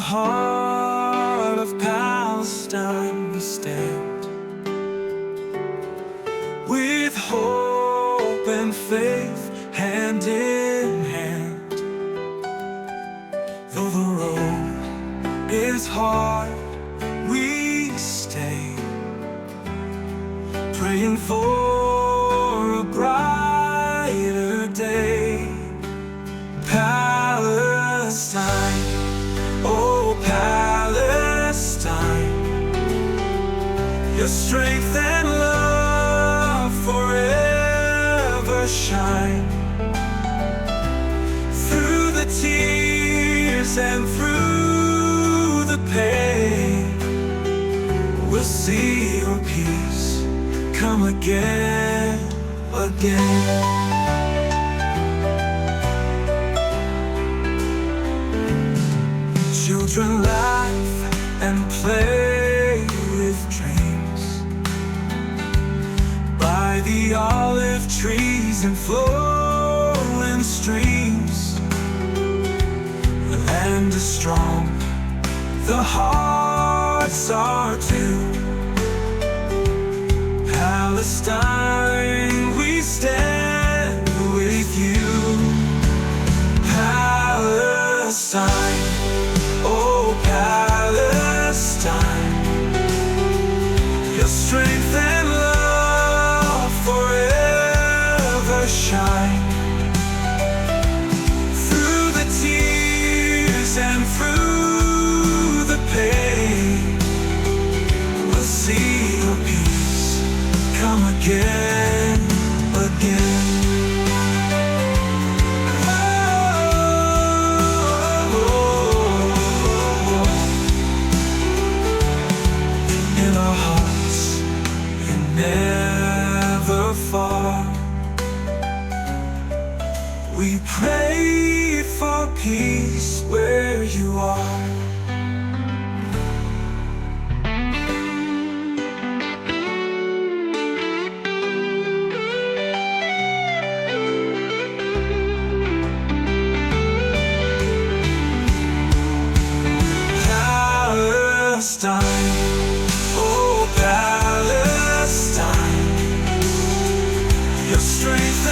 heart of Palestine we stand, with hope and faith hand in hand. Though the road is hard, we stay praying for a brighter day. Palestine, oh Palestine, your strength and love forever shine. Through the tears and through the pain, we'll see your peace come again, again. Children laugh and play with dreams by the olive trees and flowing streams. The land is strong, the hearts are too. Palestine, we stand with you. Palestine, oh Palestine, your strength and love forever shine. Through the tears and through the pain, we'll see your peace come again, again. Never far, we pray for peace where you are. Palestine, oh Palestine, your strength